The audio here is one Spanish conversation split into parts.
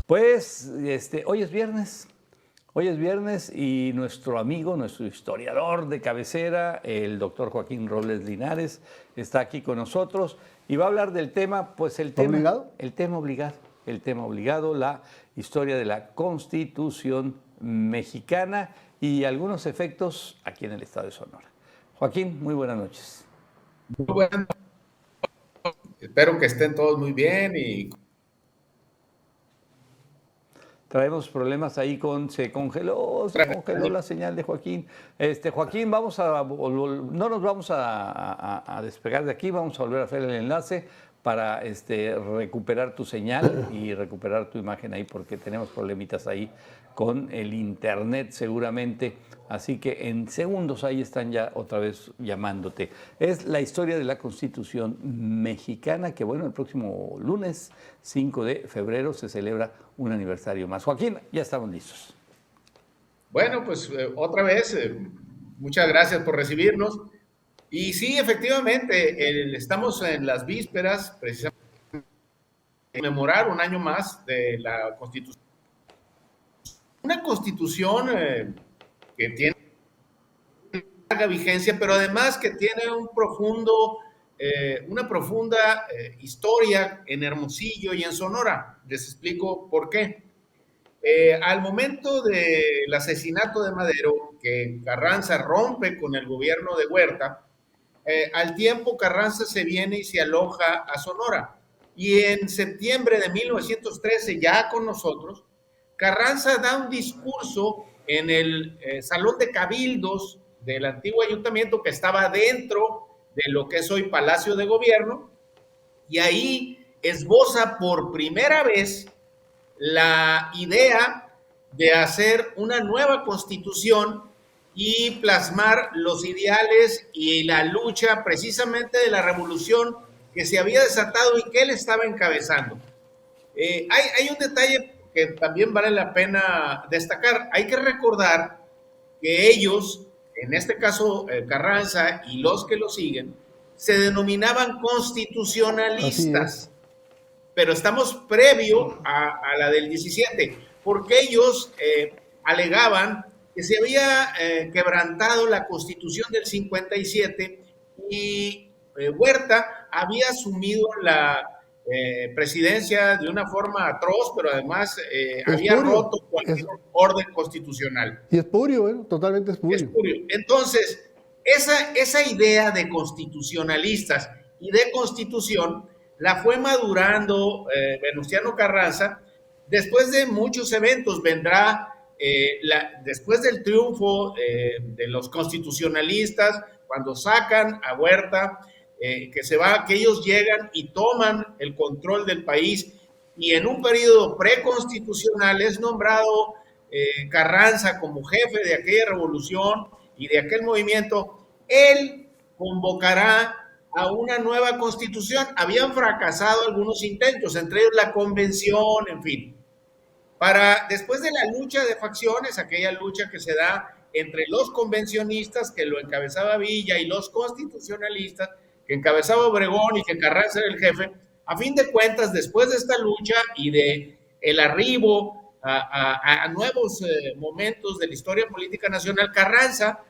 Pues hoy es viernes y nuestro amigo, nuestro historiador de cabecera, el doctor Joaquín Robles Linares, está aquí con nosotros y va a hablar del tema, pues el tema obligado, la historia de la Constitución mexicana y algunos efectos aquí en el estado de Sonora. Joaquín, muy buenas noches. Muy bueno, espero que estén todos muy bien y Traemos problemas ahí se congeló la señal de Joaquín. Joaquín, no nos vamos a despegar de aquí, vamos a volver a hacer el enlace para recuperar tu señal y recuperar tu imagen ahí, porque tenemos problemitas ahí con el internet seguramente. Así que en segundos ahí están ya otra vez llamándote. Es la historia de la Constitución mexicana, que bueno, el próximo lunes 5 de febrero se celebra un aniversario más. Joaquín, ya estamos listos. bueno, pues otra vez, muchas gracias por recibirnos. Y sí, efectivamente, estamos en las vísperas, precisamente, de conmemorar un año más de la Constitución. Una Constitución que tiene larga vigencia, pero además que tiene una profunda historia en Hermosillo y en Sonora. Les explico por qué. Al momento del asesinato de Madero, que Carranza rompe con el gobierno de Huerta, al tiempo Carranza se viene y se aloja a Sonora. Y en septiembre de 1913, ya con nosotros, Carranza da un discurso en el Salón de Cabildos del antiguo ayuntamiento, que estaba dentro de lo que es hoy Palacio de Gobierno, y ahí esboza por primera vez la idea de hacer una nueva constitución y plasmar los ideales y la lucha precisamente de la revolución que se había desatado y que él estaba encabezando. Hay un detalle que también vale la pena destacar. Hay que recordar que ellos, en este caso Carranza y los que lo siguen, se denominaban constitucionalistas, pero estamos previo a la del 17, porque ellos alegaban que se había quebrantado la Constitución del 57 y Huerta había asumido la presidencia de una forma atroz, pero además había roto cualquier orden constitucional. Y espurio, totalmente espurio. Entonces, esa idea de constitucionalistas y de constitución la fue madurando Venustiano Carranza después de muchos eventos. Vendrá después del triunfo de los constitucionalistas, cuando sacan a Huerta, que ellos llegan y toman el control del país, y en un periodo preconstitucional es nombrado Carranza como jefe de aquella revolución y de aquel movimiento. Él convocará a una nueva constitución. Habían fracasado algunos intentos, entre ellos la convención, en fin. Después de la lucha de facciones, aquella lucha que se da entre los convencionistas, que lo encabezaba Villa, y los constitucionalistas, que encabezaba Obregón y que Carranza era el jefe, a fin de cuentas, después de esta lucha y de el arribo a nuevos momentos de la historia política nacional, Carranza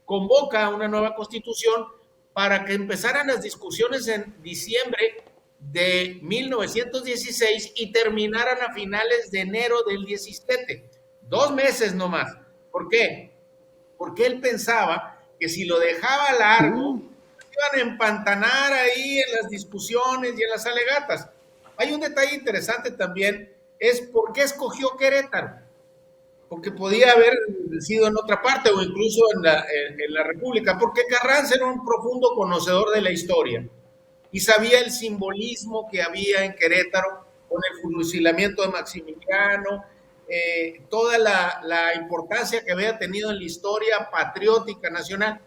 convoca una nueva constitución para que empezaran las discusiones en diciembre de 1916 y terminaran a finales de enero del 17. 2 meses nomás. ¿Por qué? Porque él pensaba que si lo dejaba largo, iban a empantanar ahí en las discusiones y en las alegatas. Hay un detalle interesante también, es por qué escogió Querétaro. Porque podía haber sido en otra parte o incluso en la República, porque Carranza era un profundo conocedor de la historia y sabía el simbolismo que había en Querétaro con el fusilamiento de Maximiliano, toda la importancia que había tenido en la historia patriótica nacional.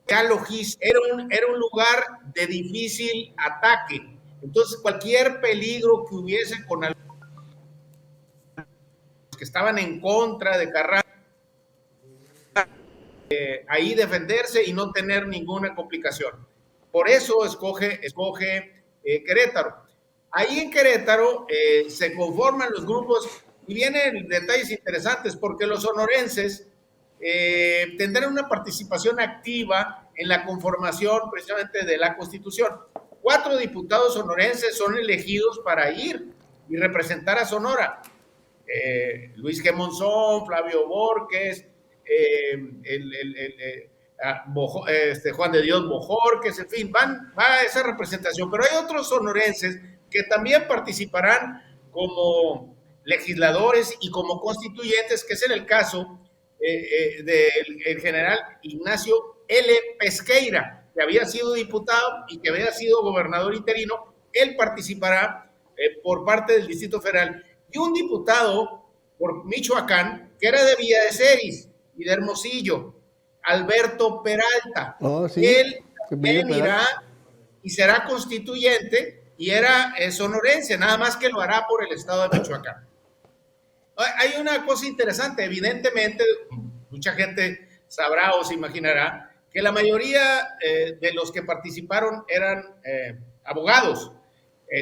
Era un lugar de difícil ataque, entonces cualquier peligro que hubiese con algunos que estaban en contra de Carranza, ahí defenderse y no tener ninguna complicación. Por eso escoge Querétaro. Ahí en Querétaro se conforman los grupos y vienen detalles interesantes porque los sonorenses tendrán una participación activa en la conformación precisamente de la Constitución. 4 diputados sonorenses son elegidos para ir y representar a Sonora. Luis G. Monzón, Flavio Borges, Juan de Dios Bojorques, en fin, va a esa representación. Pero hay otros sonorenses que también participarán como legisladores y como constituyentes, que es en el caso del general Ignacio L. Pesqueira, que había sido diputado y que había sido gobernador interino. Él participará por parte del Distrito Federal. Y un diputado por Michoacán, que era de Villa de Ceris y de Hermosillo, Alberto Peralta. Sí. Él irá y será constituyente y era sonorense, nada más que lo hará por el estado de Michoacán. Hay una cosa interesante, evidentemente, mucha gente sabrá o se imaginará que la mayoría de los que participaron eran abogados.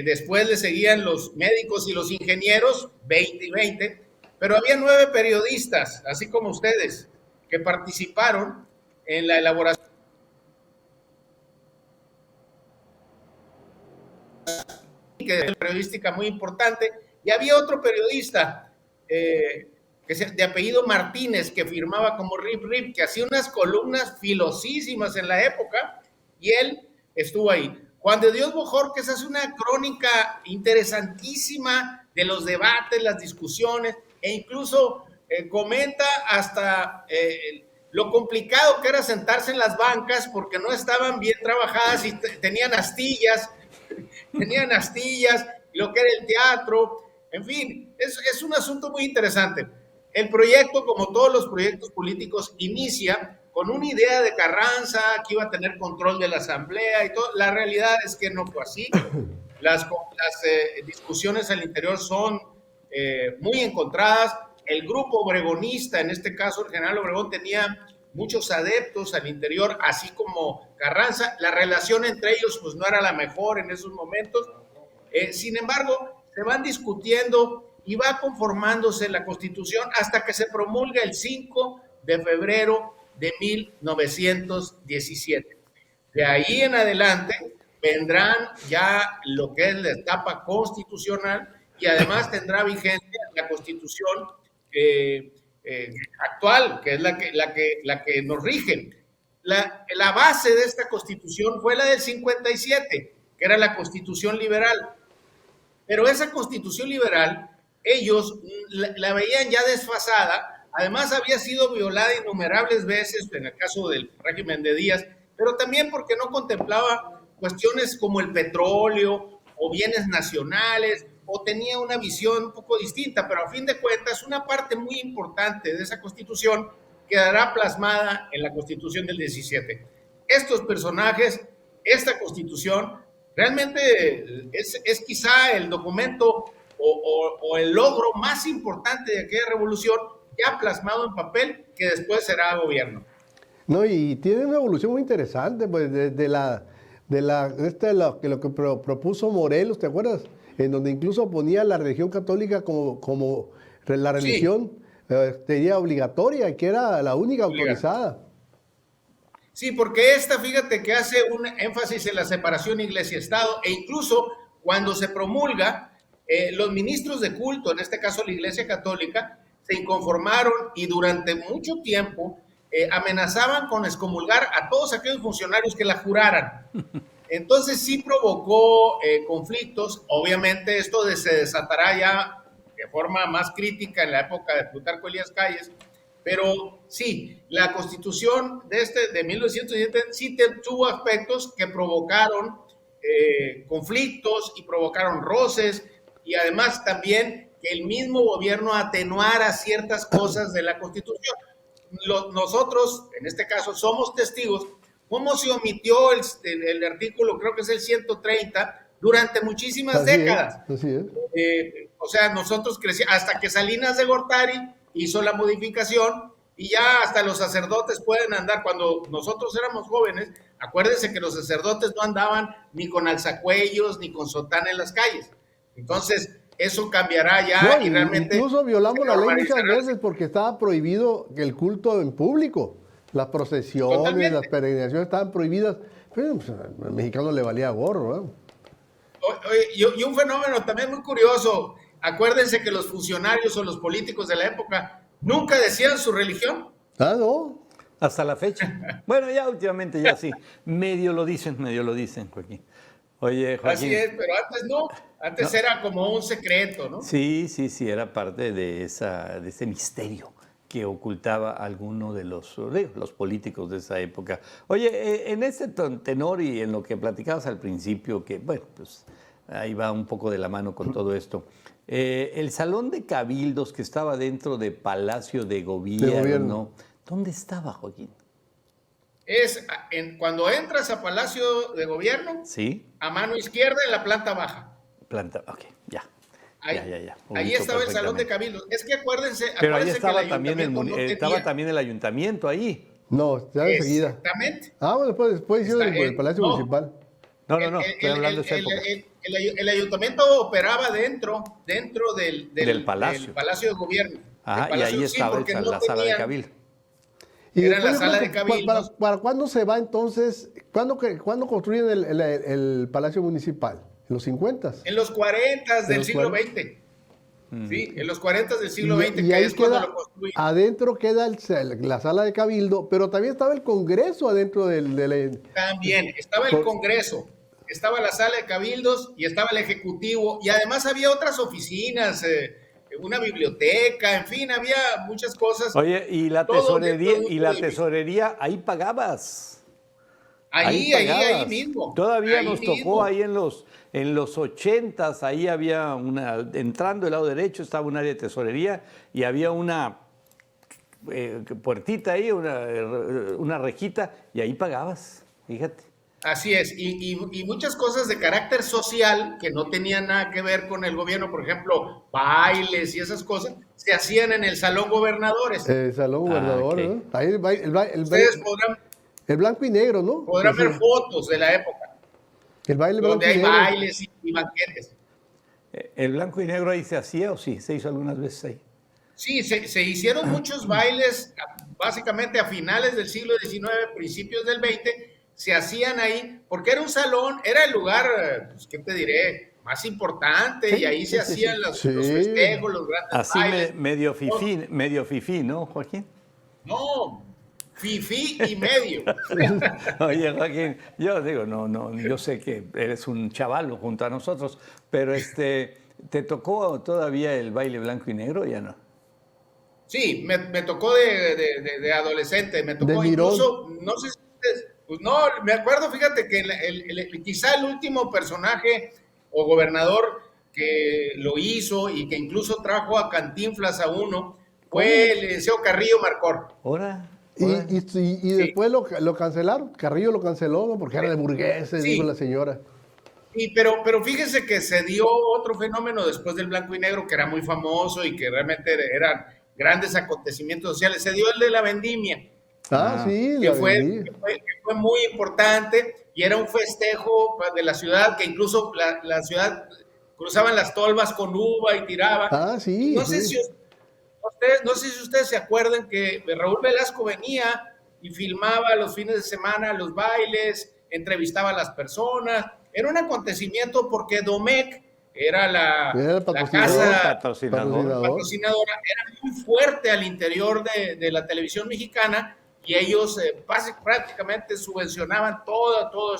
Después le seguían los médicos y los ingenieros, 20 y 20, pero había 9 periodistas, así como ustedes, que participaron en la elaboración periodística muy importante, y había otro periodista de apellido Martínez, que firmaba como Rip Rip, que hacía unas columnas filosísimas en la época, y él estuvo ahí. Juan de Dios Bojorques hace una crónica interesantísima de los debates, las discusiones, e incluso comenta hasta lo complicado que era sentarse en las bancas porque no estaban bien trabajadas y tenían astillas, lo que era el teatro, en fin, es un asunto muy interesante. El proyecto, como todos los proyectos políticos, inicia con una idea de Carranza, que iba a tener control de la asamblea y todo. La realidad es que no fue así. Las discusiones al interior son muy encontradas. El grupo obregonista, en este caso el general Obregón, tenía muchos adeptos al interior, así como Carranza. La relación entre ellos pues no era la mejor en esos momentos. Sin embargo, se van discutiendo y va conformándose la Constitución hasta que se promulga el 5 de febrero de 1917. De ahí en adelante vendrán ya lo que es la etapa constitucional y además tendrá vigencia la Constitución actual, que es la que nos rige. La base de esta Constitución fue la del 57, que era la Constitución liberal. Pero esa Constitución liberal, ellos la veían ya desfasada. Además, había sido violada innumerables veces en el caso del régimen de Díaz, pero también porque no contemplaba cuestiones como el petróleo o bienes nacionales, o tenía una visión un poco distinta, pero a fin de cuentas, una parte muy importante de esa Constitución quedará plasmada en la Constitución del 17. Estos personajes, esta Constitución, realmente es quizá el documento o el logro más importante de aquella revolución, ya plasmado en papel, que después será gobierno. No, y tiene una evolución muy interesante, pues desde lo que propuso Morelos, ¿te acuerdas? En donde incluso ponía la religión católica como la religión sería obligatoria y que era la única autorizada. Sí, porque fíjate que hace un énfasis en la separación iglesia-estado, e incluso cuando se promulga, los ministros de culto, en este caso la Iglesia Católica, se inconformaron y durante mucho tiempo amenazaban con excomulgar a todos aquellos funcionarios que la juraran. Entonces sí provocó conflictos. Obviamente esto se desatará ya de forma más crítica en la época de Plutarco Elías Calles, pero sí, la Constitución de 1917 sí tuvo aspectos que provocaron conflictos y provocaron roces, y además también que el mismo gobierno atenuara ciertas cosas de la Constitución. Nosotros, en este caso, somos testigos cómo se omitió el artículo, creo que es el 130, durante muchísimas décadas. Así es. O sea, nosotros crecimos hasta que Salinas de Gortari hizo la modificación y ya hasta los sacerdotes pueden andar. Cuando nosotros éramos jóvenes, acuérdense que los sacerdotes no andaban ni con alzacuellos ni con sotana en las calles. Entonces, eso cambiará ya No, y realmente incluso violamos se la ley muchas normalizará. veces porque estaba prohibido el culto en público. Las procesiones, Totalmente. las peregrinaciones estaban prohibidas. Pero pues, al mexicano le valía gorro, ¿no? Oye, y un fenómeno también muy curioso. Acuérdense que los funcionarios o los políticos de la época nunca decían su religión. Ah, no. Hasta la fecha. Bueno, ya últimamente ya sí. Medio lo dicen, Joaquín. Oye, Joaquín. Así es, pero antes no. Antes No. era como un secreto, ¿no? Sí, era parte de ese misterio que ocultaba alguno de los políticos de esa época. Oye, en ese tenor y en lo que platicabas al principio, que bueno, pues ahí va un poco de la mano con todo esto. El salón de cabildos que estaba dentro de Palacio de Gobierno, ¿dónde estaba, Joaquín? Cuando entras a Palacio de Gobierno, Sí. a mano izquierda en la planta baja. Ok, ya. Ahí, ya. ahí Ubico estaba el salón de perfectamente. cabildos. Es que acuérdense, Pero ahí que estaba el también ayuntamiento no estaba tenía- también el ayuntamiento ahí. No, ya enseguida. Exactamente. Ah, bueno, después hicieron el Palacio no. Municipal. No, estoy hablando de esa época. El ayuntamiento operaba dentro Del palacio. del Palacio de Gobierno. Ajá, El palacio, y ahí sí, estaba porque no la sala de tenían- cabildo. Y Era después la yo sala creo de que cabildos. ¿Para cuándo se va entonces? ¿Cuándo construyen el Palacio Municipal? ¿En los 50? En los 40 En del los siglo 40. XX. Sí, en los 40 del siglo XX, Y que ahí es cuando queda, lo construyen. adentro queda la sala de cabildo, pero también estaba el Congreso adentro También estaba el Congreso, estaba la sala de cabildos y estaba el Ejecutivo, y además había otras oficinas, una biblioteca, en fin, había muchas cosas. Oye, y la Todo dentro tesorería, de un y la edificio. tesorería, ahí pagabas. Ahí pagabas. mismo. Todavía ahí nos mismo. tocó ahí en los 80s, ahí había entrando del lado derecho estaba un área de tesorería y había una puertita ahí, una rejita, y ahí pagabas, fíjate. Así es, y muchas cosas de carácter social que no tenían nada que ver con el gobierno, por ejemplo, bailes y esas cosas, se hacían en el Salón Gobernadores. el Salón Gobernador, ok. ¿no? Ahí Ustedes el blanco y negro, ¿no? podrán ver Sí. fotos de la época, El baile blanco donde y hay negro. bailes y banquetes. ¿El blanco y negro ahí se hacía o sí? ¿Se hizo algunas veces ahí? Sí, se hicieron muchos bailes, básicamente a finales del siglo XIX, principios del XX, se hacían ahí, porque era un salón, era el lugar, pues, ¿qué te diré?, más importante, Sí, y ahí se sí, hacían sí. los Sí. festejos, los grandes Así bailes. medio fifí, ¿no, Joaquín? No, fifí y medio. Oye, Joaquín, yo digo, yo sé que eres un chavalo junto a nosotros, pero ¿te tocó todavía el baile blanco y negro o ya no? Sí, me tocó de adolescente, me tocó De Mirón. incluso, no sé si ustedes, pues no, me acuerdo, fíjate que quizá el último personaje o gobernador que lo hizo y que incluso trajo a Cantinflas a uno fue el Liceo Carrillo Marcor. ¿Ahora? Y después lo cancelaron. Carrillo lo canceló, ¿no? Porque era de burgueses, Sí. dijo la señora. Sí, pero fíjense que se dio otro fenómeno después del blanco y negro que era muy famoso y que realmente eran grandes acontecimientos sociales. Se dio el de la vendimia, Sí, que la fue, vendí. que fue muy importante y era un festejo de la ciudad, que incluso la ciudad cruzaban las tolvas con uva y tiraban. Sí, No sé sí. no sé si ustedes se acuerdan que Raúl Velasco venía y filmaba los fines de semana los bailes, entrevistaba a las personas. Era un acontecimiento porque Domecq era Era el la patrocinador. casa Patrocinador. era muy fuerte al interior de la televisión mexicana y ellos prácticamente subvencionaban todo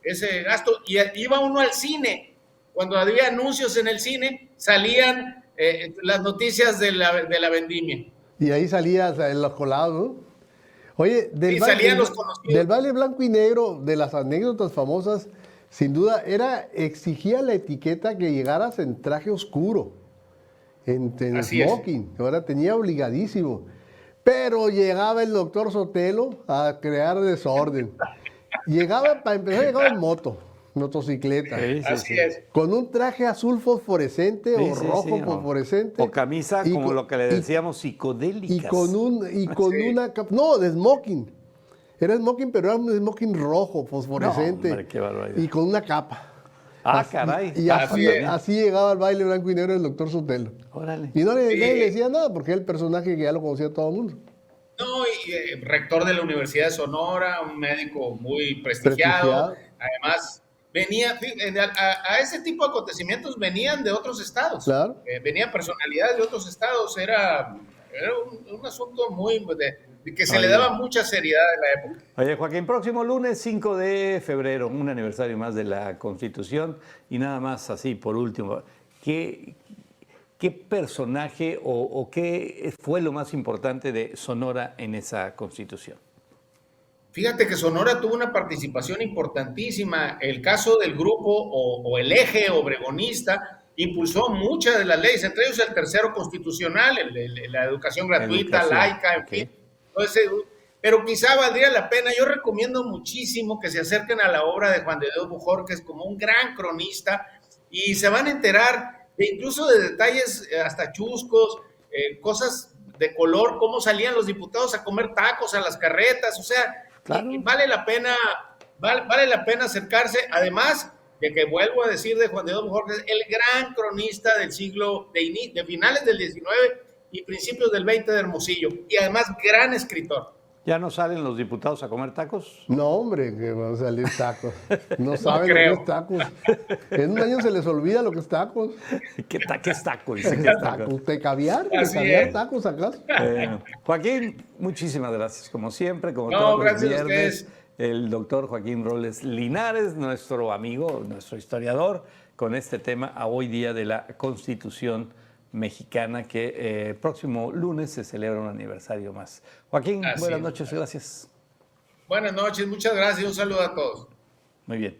ese gasto. Y iba uno al cine, cuando había anuncios en el cine, salían las noticias de la vendimia. Y ahí salía en los colados, ¿no? Oye, Y salían los conocidos. del baile blanco y negro, de las anécdotas famosas, sin duda, exigía la etiqueta que llegaras en traje oscuro, en Así es. smoking. Ahora tenía obligadísimo. Pero llegaba el doctor Sotelo a crear desorden. Para empezar, llegaba en motocicleta. Sí, Así es. Con un traje azul fosforescente o rojo no. fosforescente. O camisa, Y como con- lo que le decíamos, psicodélicas. Y con Sí. una capa. No, de smoking. Era smoking, pero era un smoking rojo, fosforescente. No, hombre, qué barbaridad. Y con una capa. Ah, caray. Y así llegaba al baile blanco y negro del doctor Sotelo. Órale. Y nadie le decía nada porque era el personaje que ya lo conocía todo el mundo. No, y rector de la Universidad de Sonora, un médico muy prestigiado. Además, venía, a ese tipo de acontecimientos venían de otros estados. Claro. Venían personalidades de otros estados. Era un asunto muy de que se le daba mucha seriedad en la época. Oye, Joaquín, próximo lunes 5 de febrero, un aniversario más de la Constitución. Y nada más así, por último, ¿qué personaje o qué fue lo más importante de Sonora en esa Constitución? Fíjate que Sonora tuvo una participación importantísima. El caso del grupo o el eje obregonista impulsó muchas de las leyes, entre ellos el tercero constitucional, la educación gratuita, laica, en fin. Entonces, pero quizá valdría la pena, yo recomiendo muchísimo que se acerquen a la obra de Juan de Dios Bojórquez como un gran cronista y se van a enterar incluso de detalles hasta chuscos, cosas de color, cómo salían los diputados a comer tacos a las carretas, o sea, claro. Vale la pena acercarse, además de que vuelvo a decir de Juan de Dios Bojórquez, el gran cronista del siglo, de finales del 19 y principios del 20 de Hermosillo, y además gran escritor. ¿Ya no salen los diputados a comer tacos? No, hombre, que van a salir tacos. No saben lo que es tacos. En un año se les olvida lo que es tacos. ¿Qué es taco? Dice que es taco. ¿De caviar? ¿De caviar tacos acaso? Joaquín, muchísimas gracias, como siempre, como todos los viernes. El doctor Joaquín Robles Linares, nuestro amigo, nuestro historiador, con este tema a hoy día de la Constitución mexicana, que próximo lunes se celebra un aniversario más. Joaquín, buenas noches, gracias. Buenas noches, muchas gracias, un saludo a todos. Muy bien.